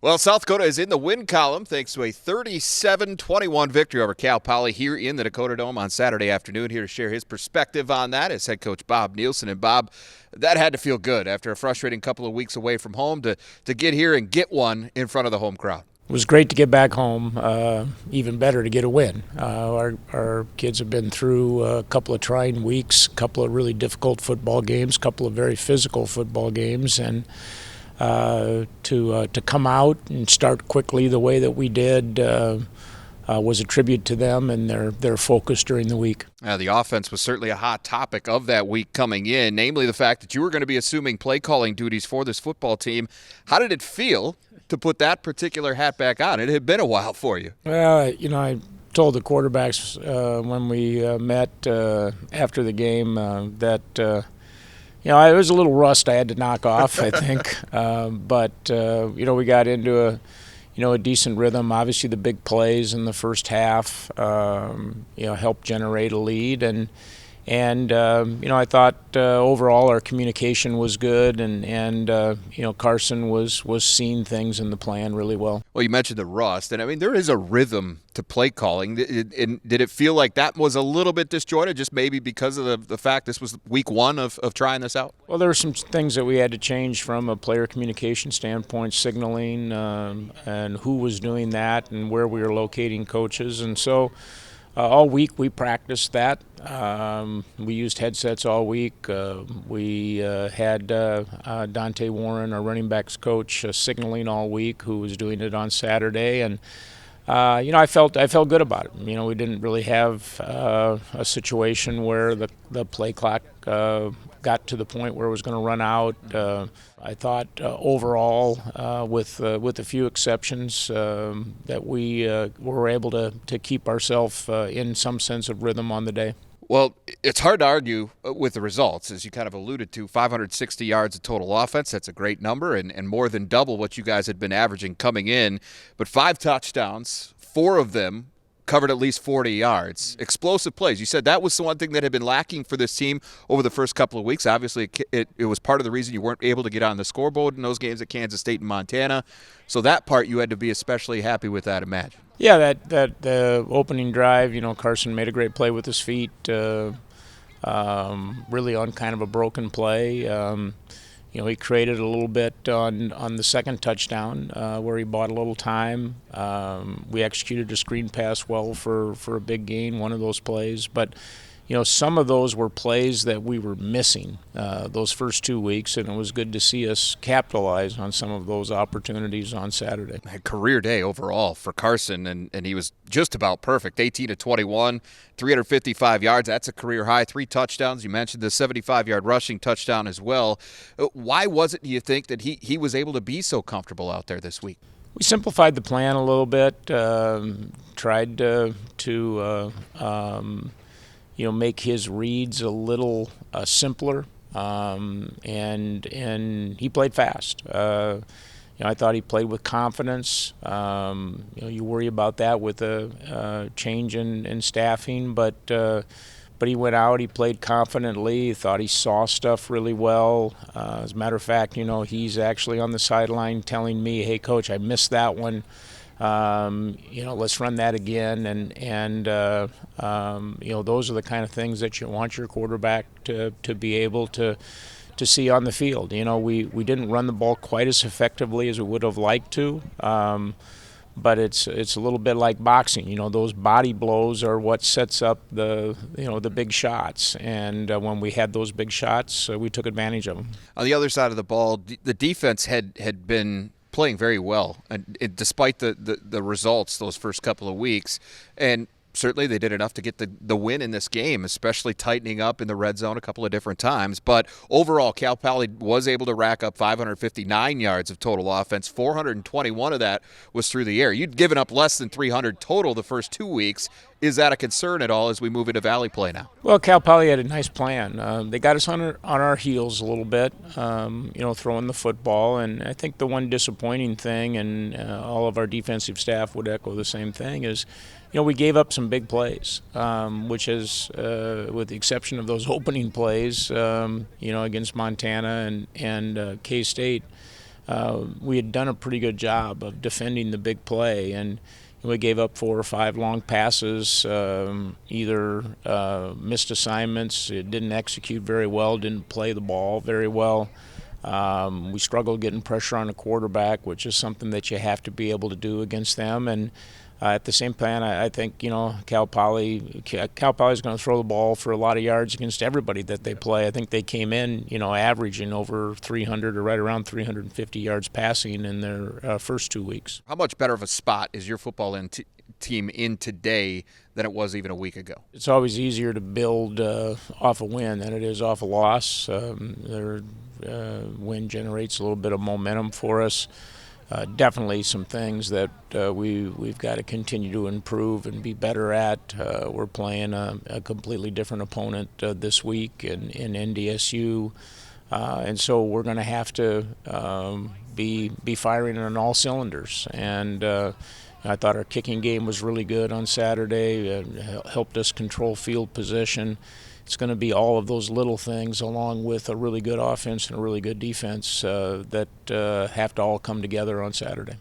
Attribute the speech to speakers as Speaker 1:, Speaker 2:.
Speaker 1: Well, South Dakota is in the win column thanks to a 37-21 victory over Cal Poly here in the Dakota Dome on Saturday afternoon. Here to share his perspective on that is head coach Bob Nielson. And Bob, that had to feel good after a frustrating couple of weeks away from home to get here and get one in front of the home crowd.
Speaker 2: It was great to get back home, even better to get a win. Our kids have been through a couple of trying weeks, a couple of really difficult football games, a couple of very physical football games, and to come out and start quickly the way that we did was a tribute to them and their focus during the week.
Speaker 1: The offense was certainly a hot topic of that week coming in, namely the fact that you were going to be assuming play calling duties for this football team. How did it feel to put that particular hat back on? It had been a while for you.
Speaker 2: Well, I told the quarterbacks when we met after the game that it was a little rust I had to knock off, I think. But we got into a decent rhythm. Obviously, the big plays in the first half, helped generate a lead, and I thought overall our communication was good, and Carson was seeing things in the plan really well.
Speaker 1: Well, you mentioned the rust, and I mean there is a rhythm to play calling. Did it feel like that was a little bit disjointed, just maybe because of the fact this was week one of trying this out?
Speaker 2: Well, there were some things that we had to change from a player communication standpoint, signaling and who was doing that and where we were locating coaches, and so all week we practiced that. We used headsets all week. We had Dante Warren, our running backs coach, signaling all week, who was doing it on Saturday, and I felt good about it. We didn't really have a situation where the play clock got to the point where it was going to run out. I thought overall, with a few exceptions, that we were able to keep ourselves in some sense of rhythm on the day.
Speaker 1: Well, it's hard to argue with the results, as you kind of alluded to. 560 yards of total offense. That's a great number and more than double what you guys had been averaging coming in. But 5 touchdowns, 4 of them covered at least 40 yards. Explosive plays. You said that was the one thing that had been lacking for this team over the first couple of weeks. Obviously, it was part of the reason you weren't able to get on the scoreboard in those games at Kansas State and Montana. So that part you had to be especially happy with, I'd imagine.
Speaker 2: Yeah, that opening drive, Carson made a great play with his feet, really on kind of a broken play. He created a little bit on the second touchdown where he bought a little time. We executed a screen pass well for a big gain, one of those plays. But, some of those were plays that we were missing those first 2 weeks, and it was good to see us capitalize on some of those opportunities on Saturday.
Speaker 1: A career day overall for Carson, and he was just about perfect. 18-21, 355 yards. That's a career high. 3 touchdowns. You mentioned the 75-yard rushing touchdown as well. Why was it, do you think, that he was able to be so comfortable out there this week?
Speaker 2: We simplified the plan a little bit, tried to make his reads a little simpler, and he played fast. I thought he played with confidence. You worry about that with a change in staffing, but he went out. He played confidently. He thought he saw stuff really well. As a matter of fact, he's actually on the sideline telling me, "Hey, Coach, I missed that one. Let's run that again." And those are the kind of things that you want your quarterback to be able to see on the field. We didn't run the ball quite as effectively as we would have liked to, but it's a little bit like boxing. Those body blows are what sets up the big shots, and when we had those big shots, we took advantage of them.
Speaker 1: On the other side of the ball, the defense had been playing very well, and despite the results those first couple of weeks, and certainly they did enough to get the win in this game, especially tightening up in the red zone a couple of different times. But overall, Cal Poly was able to rack up 559 yards of total offense. 421 of that was through the air. You'd given up less than 300 total the first 2 weeks. Is that a concern at all as we move into Valley play now?
Speaker 2: Well, Cal Poly had a nice plan. They got us on our heels a little bit, throwing the football. And I think the one disappointing thing, and all of our defensive staff would echo the same thing, is we gave up some big plays, which is, with the exception of those opening plays, against Montana and K-State, we had done a pretty good job of defending the big play, and we gave up 4 or 5 long passes, either missed assignments, didn't execute very well, didn't play the ball very well. We struggled getting pressure on the quarterback, which is something that you have to be able to do against them. And at the same time, I think, Cal Poly's going to throw the ball for a lot of yards against everybody that they play. I think they came in, averaging over 300 or right around 350 yards passing in their first 2 weeks.
Speaker 1: How much better of a spot is your football team in today than it was even a week ago?
Speaker 2: It's always easier to build off a win than it is off a loss. Their win generates a little bit of momentum for us. Definitely some things that we've got to continue to improve and be better at. We're playing a completely different opponent this week in NDSU, and so we're going to have to be firing on all cylinders. And I thought our kicking game was really good on Saturday. Helped us control field position. It's going to be all of those little things, along with a really good offense and a really good defense, that have to all come together on Saturday.